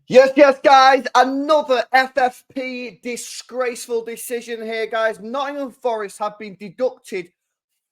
Yes, yes, guys. Another FFP disgraceful decision here, guys. Nottingham Forest have been deducted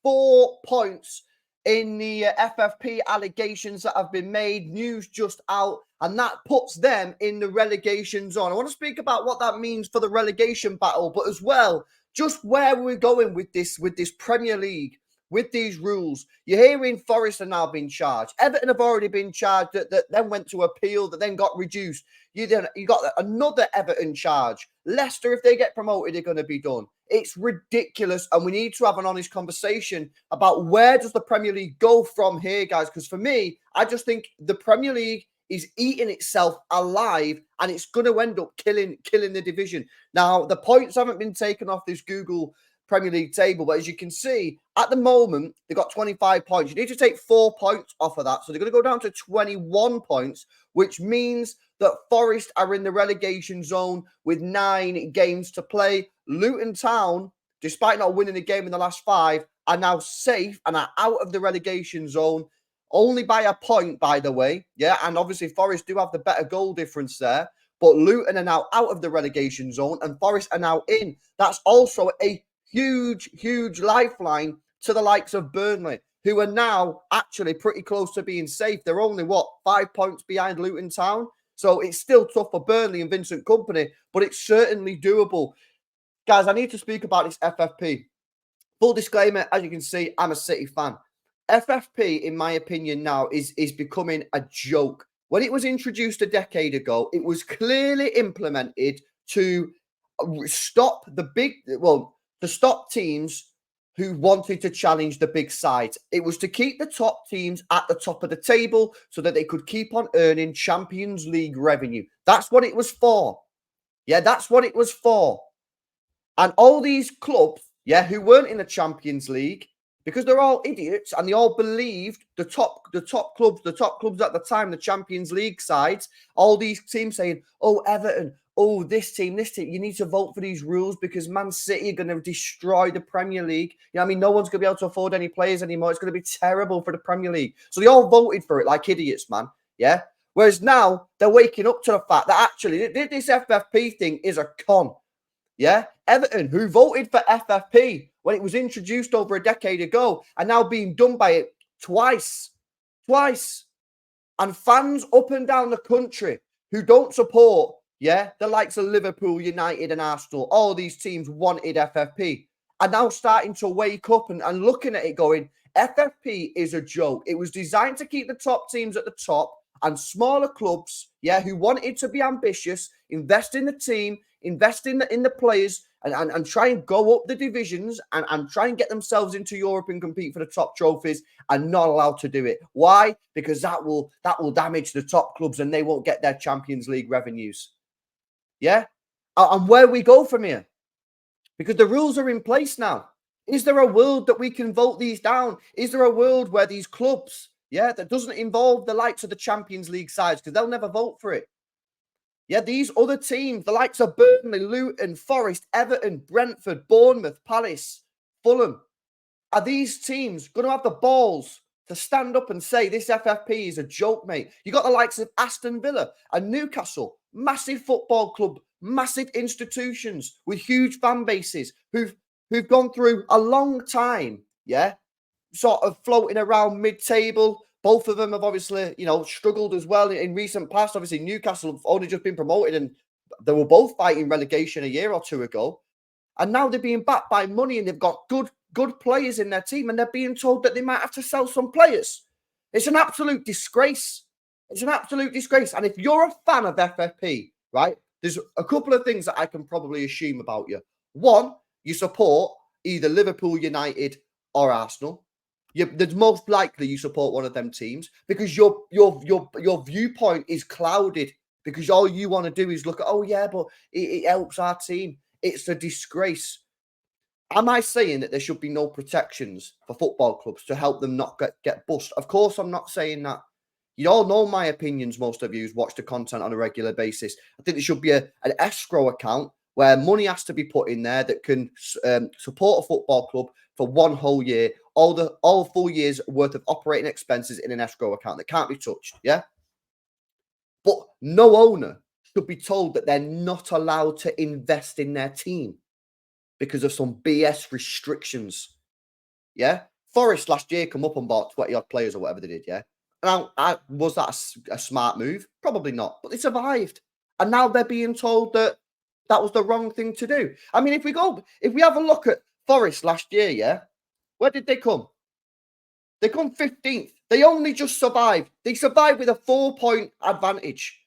4 points in the FFP allegations that have been made. News just out, and that puts them in the relegation zone. I want to speak about what that means for the relegation battle, but as well, just where we're going with this Premier League. With these rules, you're hearing Forest are now being charged. Everton have already been charged. That then went to appeal. That then got reduced. You got another Everton charge. Leicester, if they get promoted, they're going to be done. It's ridiculous, and we need to have an honest conversation about where does the Premier League go from here, guys. Because for me, I just think the Premier League is eating itself alive, and it's going to end up killing the division. Now, the points haven't been taken off this Google Premier League table, but as you can see, at the moment, they've got 25 points. You need to take 4 points off of that. So they're going to go down to 21 points, which means that Forest are in the relegation zone with 9 games to play. Luton Town, despite not winning a game in the last 5, are now safe and are out of the relegation zone, only by a point, by the way. Yeah, and obviously Forest do have the better goal difference there. But Luton are now out of the relegation zone and Forest are now in. That's also a huge lifeline to the likes of Burnley, who are now actually pretty close to being safe. They're only, 5 points behind Luton Town. So it's still tough for Burnley and Vincent Kompany, but it's certainly doable. Guys, I need to speak about this FFP. Full disclaimer, as you can see, I'm a City fan. FFP, in my opinion, now is becoming a joke. When it was introduced a decade ago, it was clearly implemented to stop to stop teams who wanted to challenge the big sides. It was to keep the top teams at the top of the table so that they could keep on earning Champions League revenue. That's what it was for. Yeah, that's what it was for. And all these clubs, who weren't in the Champions League, because they're all idiots and they all believed the top clubs at the time, the Champions League sides, all these teams saying, oh, Everton, oh, this team, you need to vote for these rules because Man City are going to destroy the Premier League. You know what I mean? No one's going to be able to afford any players anymore. It's going to be terrible for the Premier League. So they all voted for it like idiots, man. Yeah? Whereas now they're waking up to the fact that actually this FFP thing is a con. Yeah? Everton, who voted for FFP when it was introduced over a decade ago, are now being done by it twice. And fans up and down the country who don't support, the likes of Liverpool, United and Arsenal, all these teams wanted FFP, are now starting to wake up and looking at it going, FFP is a joke. It was designed to keep the top teams at the top and smaller clubs, who wanted to be ambitious, invest in the team, invest in the players, and try and go up the divisions and try and get themselves into Europe and compete for the top trophies, are not allowed to do it. Why? Because that will damage the top clubs and they won't get their Champions League revenues. Yeah? And where we go from here? Because the rules are in place now. Is there a world that we can vote these down? Is there a world where these clubs, that doesn't involve the likes of the Champions League sides, because they'll never vote for it. Yeah, these other teams, the likes of Burnley, Luton, Forest, Everton, Brentford, Bournemouth, Palace, Fulham, are these teams going to have the balls to stand up and say this FFP is a joke, mate? You got the likes of Aston Villa and Newcastle, massive football club, massive institutions with huge fan bases who've gone through a long time, sort of floating around mid-table. Both of them have obviously, struggled as well in recent past. Obviously, Newcastle have only just been promoted and they were both fighting relegation a year or two ago. And now they're being backed by money and they've got good players in their team and they're being told that they might have to sell some players. It's an absolute disgrace. It's an absolute disgrace. And if you're a fan of FFP, right, there's a couple of things that I can probably assume about you. One, you support either Liverpool, United or Arsenal. There's most likely you support one of them teams because your viewpoint is clouded because all you want to do is look at, but it helps our team. It's a disgrace. Am I saying that there should be no protections for football clubs to help them not get bust? Of course, I'm not saying that. You all know my opinions, most of you who's watched the content on a regular basis. I think there should be an escrow account where money has to be put in there that can support a football club for one whole year, all full years worth of operating expenses in an escrow account that can't be touched, yeah? But no owner should be told that they're not allowed to invest in their team because of some BS restrictions. Yeah. Forest last year come up and bought 20 odd players or whatever they did. Yeah. Now, was that a smart move? Probably not, but they survived. And now they're being told that that was the wrong thing to do. I mean, if we have a look at Forest last year, yeah, where did they come? They come 15th. They only just survived. They survived with a 4-point advantage.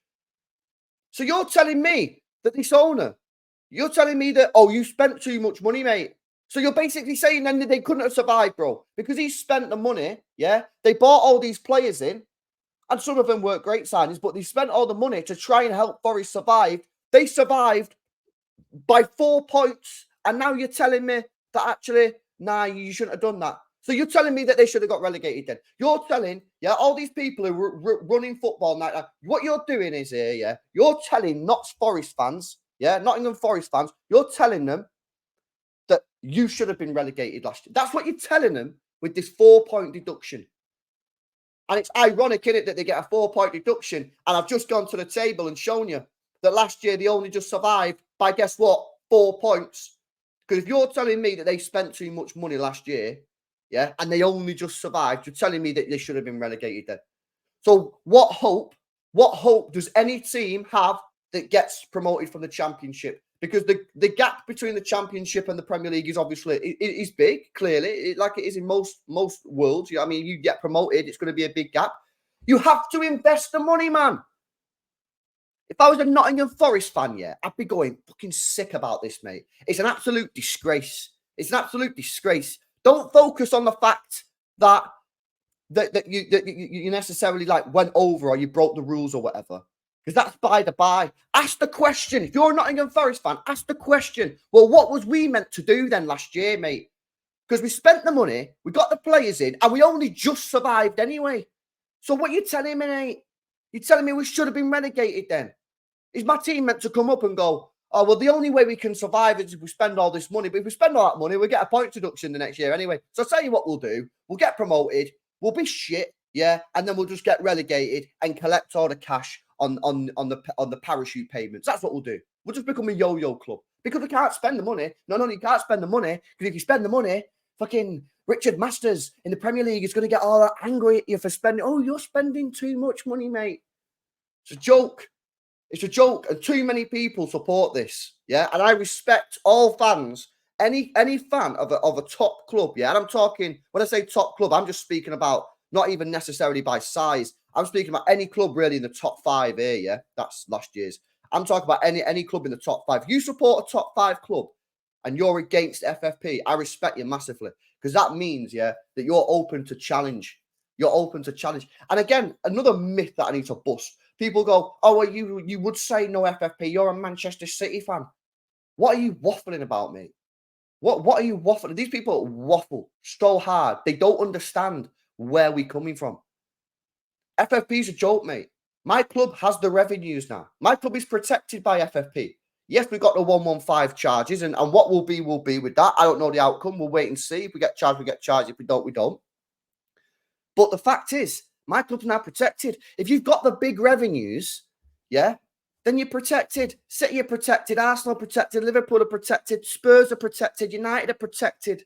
So you're telling me that this owner, you're telling me that, oh, you spent too much money, mate. So you're basically saying then that they couldn't have survived, bro, because he spent the money, yeah? They bought all these players in, and some of them weren't great signings, but they spent all the money to try and help Forest survive. They survived by 4 points, and now you're telling me that actually, nah, you shouldn't have done that. So you're telling me that they should have got relegated then. You're telling, yeah, all these people who are running football now, what you're doing is here, yeah, you're telling not Forest fans, yeah, Nottingham Forest fans, you're telling them that you should have been relegated last year. That's what you're telling them with this 4-point deduction. And it's ironic, isn't it, that they get a 4-point deduction. And I've just gone to the table and shown you that last year they only just survived by, guess what, 4 points. Because if you're telling me that they spent too much money last year, yeah, and they only just survived, you're telling me that they should have been relegated then. So what hope does any team have that gets promoted from the Championship? Because the gap between the Championship and the Premier League is obviously is big, clearly, like it is in most worlds. I mean, you get promoted, it's going to be a big gap. You have to invest the money, man. If I was a Nottingham Forest fan, yeah, I'd be going fucking sick about this, mate. It's an absolute disgrace. It's an absolute disgrace. Don't focus on the fact that you necessarily like went over or you broke the rules or whatever. Because that's by the by. Ask the question. If you're a Nottingham Forest fan, ask the question. Well, what was we meant to do then last year, mate? Because we spent the money, we got the players in, and we only just survived anyway. So what you telling me, mate? You're telling me we should have been relegated then? Is my team meant to come up and go, oh, well, the only way we can survive is if we spend all this money. But if we spend all that money, we'll get a point deduction the next year anyway. So I'll tell you what we'll do. We'll get promoted. We'll be shit, yeah, and then we'll just get relegated and collect all the cash on the parachute payments. That's what we'll do. We'll just become a yo-yo club because we can't spend the money. No, you can't spend the money because if you spend the money, fucking Richard Masters in the Premier League is going to get all angry at you for spending. Oh, you're spending too much money, mate. It's a joke. It's a joke, and too many people support this. Yeah, and I respect all fans. Any fan of a top club, yeah, and I'm talking, when I say top club, I'm just speaking about not even necessarily by size. I'm speaking about any club really in the top 5 here, yeah. That's last year's. I'm talking about any club in the top 5. If you support a top 5 club and you're against FFP, I respect you massively because that means, yeah, that you're open to challenge. You're open to challenge. And again, another myth that I need to bust. People go, oh, well, you would say no FFP. You're a Manchester City fan. What are you waffling about, mate? What are you waffling? These people waffle so hard. They don't understand where we're coming from. FFP is a joke, mate. My club has the revenues now. My club is protected by FFP. Yes, we've got the 115 charges, and what will be with that. I don't know the outcome. We'll wait and see. If we get charged, we get charged. If we don't, we don't. But the fact is, my club's now protected. If you've got the big revenues, yeah, then you're protected. City are protected. Arsenal are protected. Liverpool are protected. Spurs are protected. United are protected.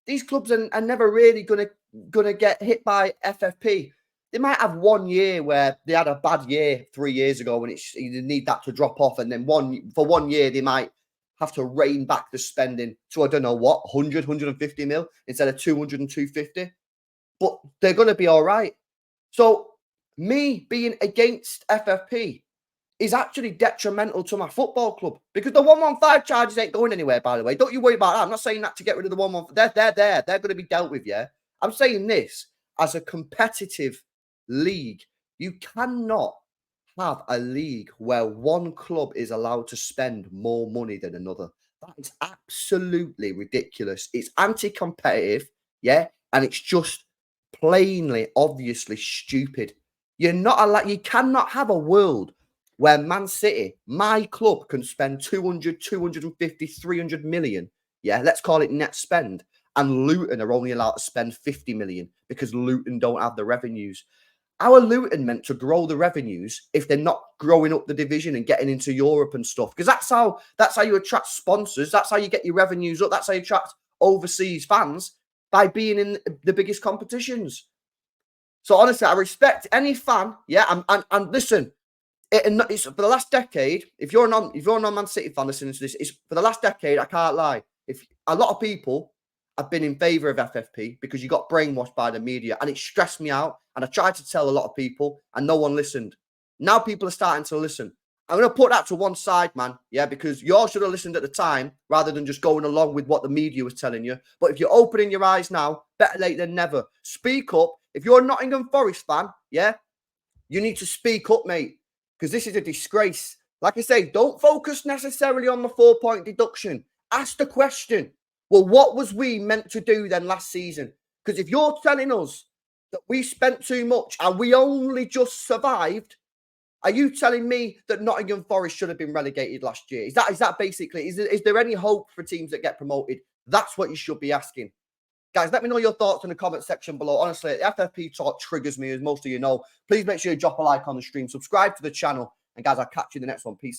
These clubs are never really gonna get hit by FFP. They might have 1 year where they had a bad year 3 years ago and you need that to drop off. And then for 1 year, they might have to rein back the spending to, I don't know what, 100, 150 mil instead of 200 and 250. But they're going to be all right. So me being against FFP is actually detrimental to my football club because the 115 charges ain't going anywhere, by the way. Don't you worry about that. I'm not saying that to get rid of the 115. They're there. They're going to be dealt with, yeah? I'm saying this as a competitive league. You cannot have a league where one club is allowed to spend more money than another. That is absolutely ridiculous. It's anti-competitive, yeah? And it's just plainly, obviously stupid. You're not allowed, you cannot have a world where Man City, my club, can spend 200, 250, 300 million. Yeah, let's call it net spend. And Luton are only allowed to spend 50 million because Luton don't have the revenues. How are Luton meant to grow the revenues if they're not growing up the division and getting into Europe and stuff? Because that's how you attract sponsors. That's how you get your revenues up. That's how you attract overseas fans, by being in the biggest competitions. So honestly, I respect any fan. Yeah, and listen, it's for the last decade. If you're a non-Man City fan listening to this, it's for the last decade. I can't lie. If a lot of people have been in favour of FFP because you got brainwashed by the media, and it stressed me out. And I tried to tell a lot of people, and no one listened. Now people are starting to listen. I'm going to put that to one side, man. Yeah, because you all should have listened at the time rather than just going along with what the media was telling you. But if you're opening your eyes now, better late than never. Speak up. If you're a Nottingham Forest fan, yeah, you need to speak up, mate, because this is a disgrace. Like I say, don't focus necessarily on the 4-point deduction. Ask the question, well, what was we meant to do then last season? Because if you're telling us that we spent too much and we only just survived, are you telling me that Nottingham Forest should have been relegated last year? Is that basically, is there any hope for teams that get promoted? That's what you should be asking. Guys, let me know your thoughts in the comment section below. Honestly, FFP talk triggers me, as most of you know. Please make sure you drop a like on the stream, subscribe to the channel, and guys, I'll catch you in the next one. Peace.